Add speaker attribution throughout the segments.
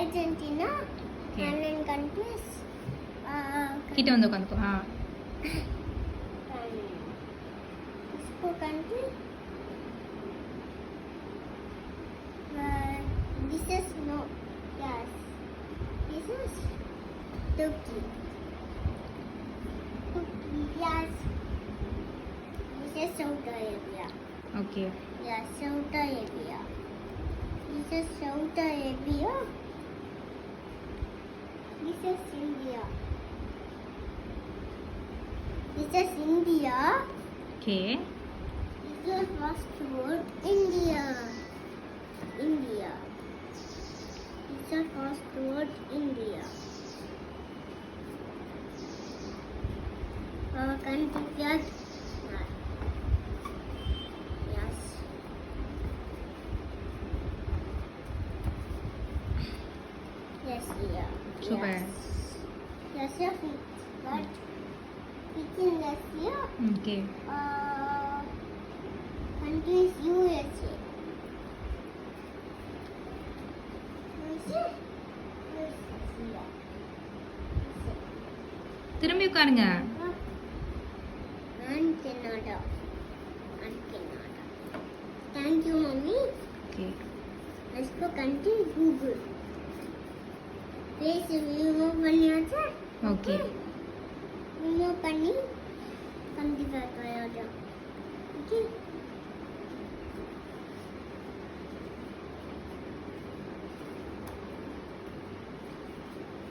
Speaker 1: Argentina. And in countries.
Speaker 2: கிட்ட வந்து உட்காந்துக்கோ.
Speaker 1: Mexico country. This is no. Yes. This is Turkey. Yes. This is Saudi Arabia.
Speaker 2: Okay.
Speaker 1: Yes, Saudi Arabia. This is Saudi Arabia. This is India. This is India.
Speaker 2: Okay.
Speaker 1: This is first word India. India. This is first word India. Our country got yes. Yes, yeah.
Speaker 2: Super.
Speaker 1: Yes, yes, but within Russia,
Speaker 2: okay.
Speaker 1: country is USA. USA? USA.
Speaker 2: திரும்பி உட்காருங்க.
Speaker 1: And Canada. And Canada. Thank you, mommy.
Speaker 2: Okay.
Speaker 1: Let's go country Google. Face remove பண்ணியாச்சா?
Speaker 2: Okay.
Speaker 1: remove பண்ணி கண்டிப்பா Toyota. Okay.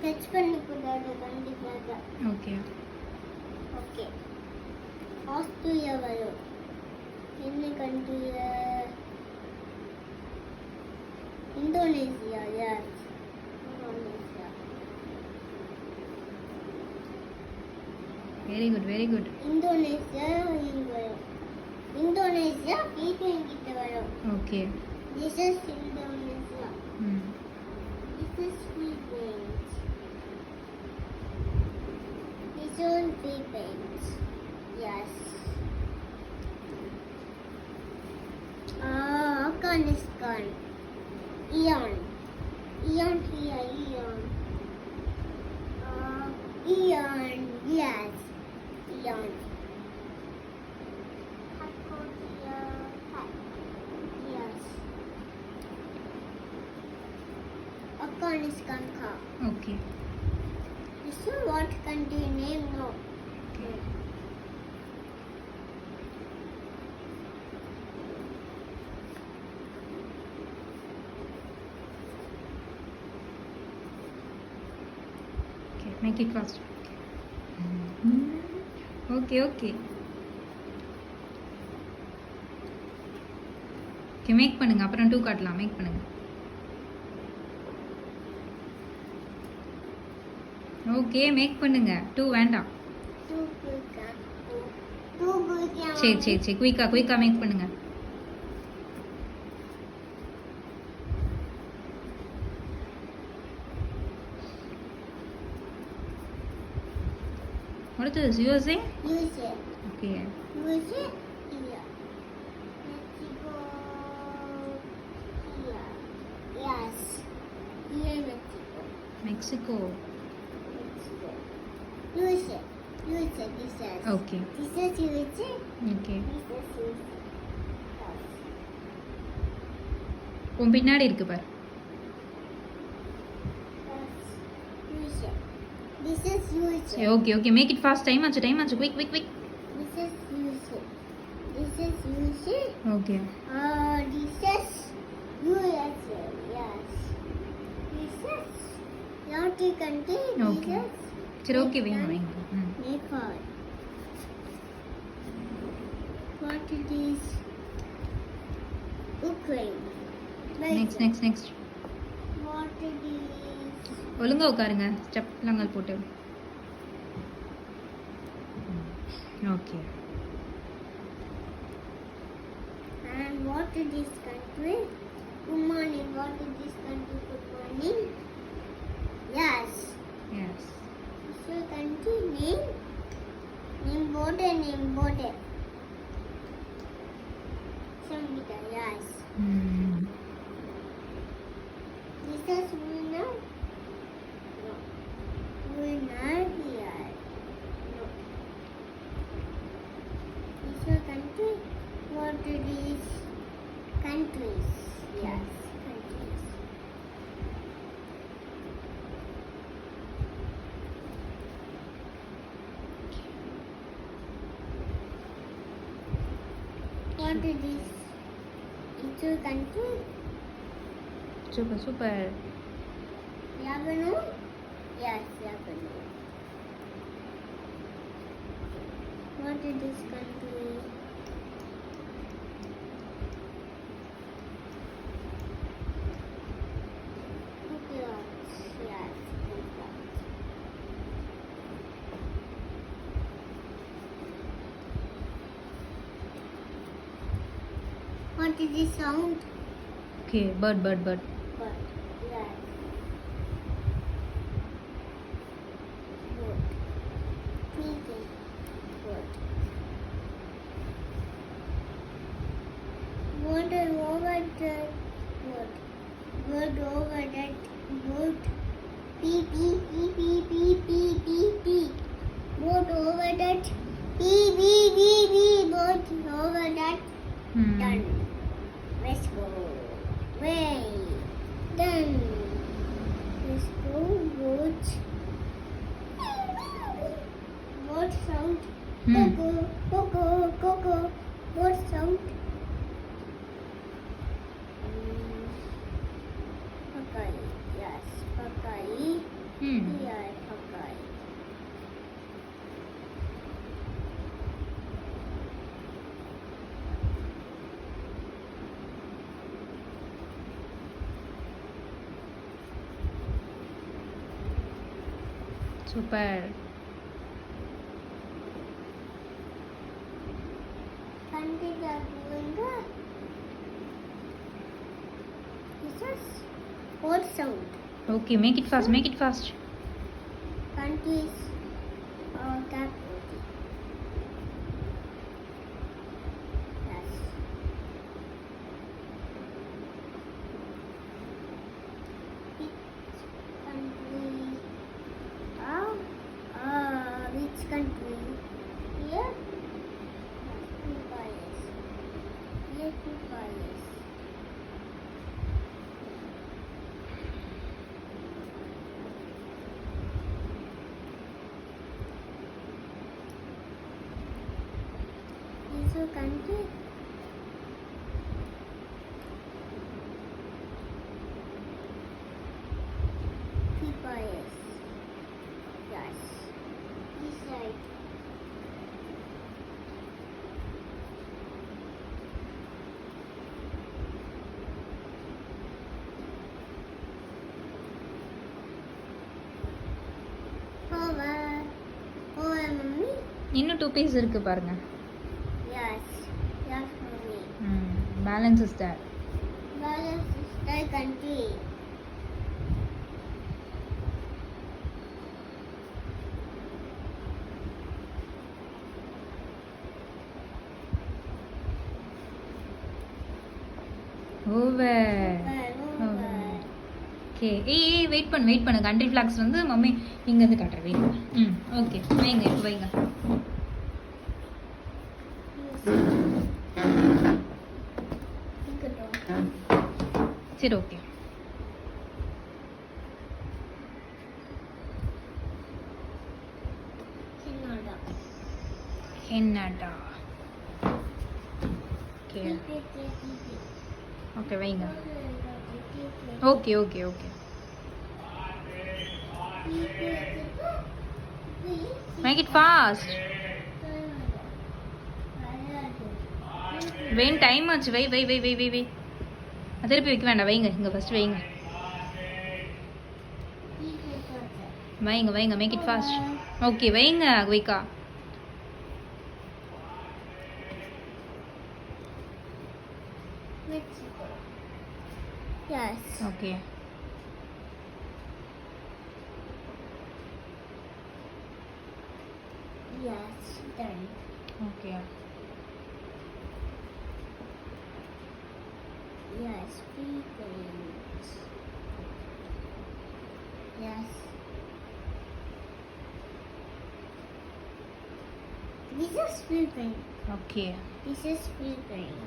Speaker 1: Touch பண்ணி கூடாது கண்டிப்பாக.
Speaker 2: Okay.
Speaker 1: Okay. Australia வரும். என்ன country? Indonesia. Yes. Indonesia.
Speaker 2: Very good, very good.
Speaker 1: Indonesia இங்க வரும். இந்தோனேசியா பிலிப்பைன் கிட்ட வரும்.
Speaker 2: Okay.
Speaker 1: This is Indonesia. This is Philippines. This is Philippines. Yes. Afghanistan. Iran. Iran here. Iran. Iran. Yes. Iran. Yes. Afghanistan ka.
Speaker 2: Okay.
Speaker 1: This is what country name? No.
Speaker 2: Okay. Make it fast. Okay, okay. Okay, make பண்ணுங்க. அப்புறம் 2 காட்டலாம். Make பண்ணுங்க. Okay, make பண்ணுங்க. 2 வேண்டாம். சரி சரி சரி, குயிக்கா மேக் பண்ணுங்க. What is this? USA?
Speaker 1: USA.
Speaker 2: Okay.
Speaker 1: USA. Here. Mexico. Here. Yes. Here Mexico.
Speaker 2: Mexico.
Speaker 1: Mexico. USA. USA. This is.
Speaker 2: Okay.
Speaker 1: This is USA.
Speaker 2: Okay.
Speaker 1: This is USA. Yes.
Speaker 2: உன் பின்னாடி இருக்கு பாரு.
Speaker 1: Yes. USA. This is USA.
Speaker 2: Okay, okay. Make it fast. Time ஆச்சு. Quick.
Speaker 1: This is USA. This is USA.
Speaker 2: Okay.
Speaker 1: This is USA. Yes. This is United country.
Speaker 2: Okay.
Speaker 1: This
Speaker 2: சரி, okay, வைங்க.
Speaker 1: is Nepal. What it is? Ukraine.
Speaker 2: Next.
Speaker 1: What it is?
Speaker 2: ஒழுங்கா உட்காருங்க. ஸ்டெப்லாம் போட்டு. Okay.
Speaker 1: And what is this country? Good morning. What is this country? Good morning. Yes.
Speaker 2: Yes.
Speaker 1: This is country name. Name border. Samhita. Yes. This is Muna. What is this? It's a country.
Speaker 2: Super super.
Speaker 1: Lebanon? Yes, Lebanon. What is this country? Okay, yes, good luck. What is this sound?
Speaker 2: Okay bird bird bird.
Speaker 1: But yes. Good. Thinking. Good. Water over that. Good. Good over that. Good. Pee pee pee pee pee pee pee pee. Good over that. Pee pee pee pee. Good over that. Done. Let's go. Way. Done. Let's go. Good. What sound? Coco, coco, coco. What sound? Papai. Yes, papai. Yeah, papai.
Speaker 2: Super.
Speaker 1: Country are going good. This is what sound?
Speaker 2: Okay make it fast make it fast.
Speaker 1: Countries capital. Yes. Which country? Here? Two bias. Here two bias. Is your country? Three bias. Yes. This side. Over. Over, mommy.
Speaker 2: இன்னும் 2 piece இருக்கு பாருங்க.
Speaker 1: Yes. Yes, mommy.
Speaker 2: Balance is there.
Speaker 1: Balance is the country.
Speaker 2: Over.
Speaker 1: Over.
Speaker 2: Okay ஏய் wait பண்ணு country flags வந்து mummy இங்க இருந்து காட்டுறேன் wait பண்ணு. ஓகே வைங்க இப்போ வைங்க. சரி okay.
Speaker 1: Canada.
Speaker 2: Canada. Okay okay வைங்க. Okay okay okay make it fast. வெயின் டைம் ஆச்சு வை வை வை வை வை வை. திருப்பி வைக்க வேண்டாம் வைங்க இங்கே ஃபர்ஸ்ட் வைங்க வைங்க வைங்க மேக் இட் ஃபாஸ்ட். ஓகே வைங்க வைக்கா.
Speaker 1: Mexico. Yes.
Speaker 2: Okay
Speaker 1: Yes. Done.
Speaker 2: Okay
Speaker 1: Yes. Philippines. Yes. This is Philippines.
Speaker 2: Okay
Speaker 1: This is Philippines.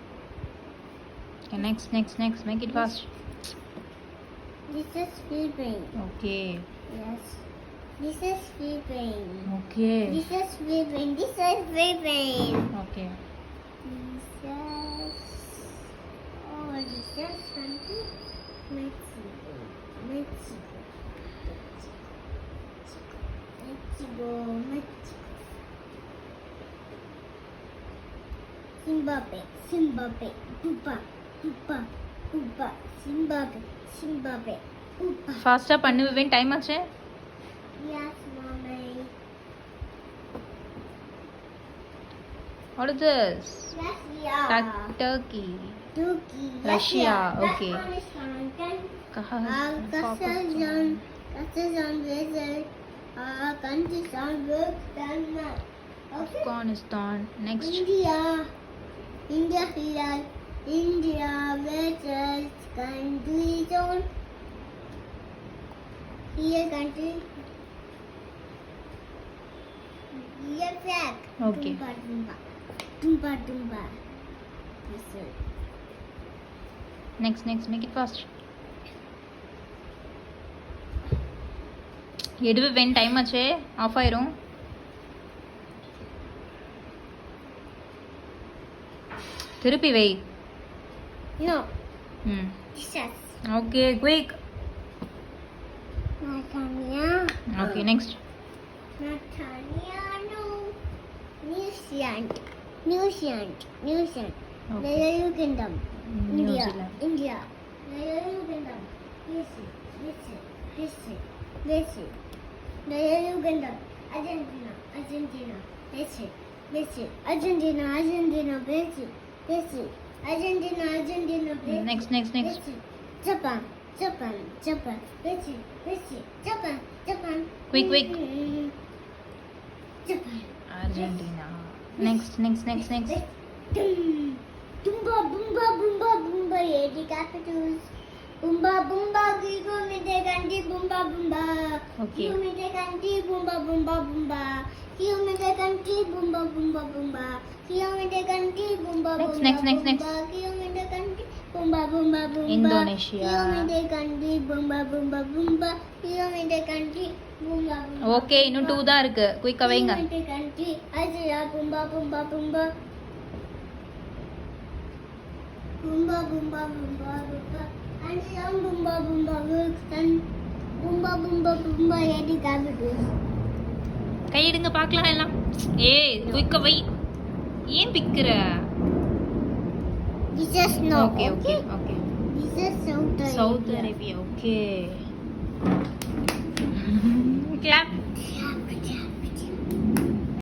Speaker 2: Next make it fast.
Speaker 1: This is Philippines.
Speaker 2: Okay
Speaker 1: Yes. This is Philippines.
Speaker 2: Okay
Speaker 1: This is Philippines. This is Philippines.
Speaker 2: Okay
Speaker 1: This is country? Mexico. Mexico. Mexico. Mexico. Zimbabwe. Zimbabwe. Pupa. Pupa. Pupa. Zimbabwe. Zimbabwe. Pupa.
Speaker 2: ஃபாஸ்டா பண்ணு விவேன், time ஆச்சு.
Speaker 1: Yes, mommy.
Speaker 2: What is this?
Speaker 1: Russia.
Speaker 2: Turkey.
Speaker 1: Turkey.
Speaker 2: Russia, okay.
Speaker 1: Kazakhstan.
Speaker 2: Kazakhstan.
Speaker 1: Kazakhstan. Kazakhstan. Kazakhstan. Denmark. Okay.
Speaker 2: Afghanistan. Next.
Speaker 1: India. India here. India versus country zone. Here country. Here flag.
Speaker 2: Okay.
Speaker 1: Tumba tumba. Tumba tumba. This is.
Speaker 2: Next. Make it fast. எடு விவேன், time ஆச்சு. Of ஆயிரும். திருப்பி வை.
Speaker 1: No.
Speaker 2: ம்.
Speaker 1: This is.
Speaker 2: Okay, quick.
Speaker 1: Natania.
Speaker 2: Okay, next.
Speaker 1: Natania. No. New Zealand. New Zealand. New Zealand.
Speaker 2: Okay.
Speaker 1: The United Kingdom.
Speaker 2: New
Speaker 1: India.
Speaker 2: Zealand.
Speaker 1: India. The United Kingdom. Listen. Listen. Listen. Listen. The United Kingdom. Argentina. Argentina. Listen. Listen. Argentina. Argentina. Listen. Listen. Argentina. Argentina. Listen.
Speaker 2: Next.
Speaker 1: Listen. Japan. Japan. Japan. Listen. Listen. Japan. Japan.
Speaker 2: Quick.
Speaker 1: Japan.
Speaker 2: Argentina. Next.
Speaker 1: Tumba boomba boomba boomba, the capitals. Boomba boomba, give me the country. Boomba boomba.
Speaker 2: Okay.
Speaker 1: Give me the country. Boomba boomba boomba. Give me the country. Boomba boomba boomba. Give me the country. Boomba boomba.
Speaker 2: Next.
Speaker 1: Give me the country. Boomba boomba boomba.
Speaker 2: Indonesia.
Speaker 1: Give me the country. Boomba boomba boomba. Give me the country. Boomba boomba.
Speaker 2: Okay, இன்னும் 2 தான் இருக்கு. குயிக்கா வைங்க.
Speaker 1: Give me the country. Asia boomba boomba boomba. Boomba boomba boomba boomba. And some boomba boomba works and boomba boomba boomba the capitals.
Speaker 2: கையிடுங்க பார்க்கலாம் எல்லாம். ஏய், குயிக்கா வை. ஏன் பிக்கற?
Speaker 1: This is no.
Speaker 2: Okay.
Speaker 1: This is Saudi Arabia.
Speaker 2: South Arabia. Okay.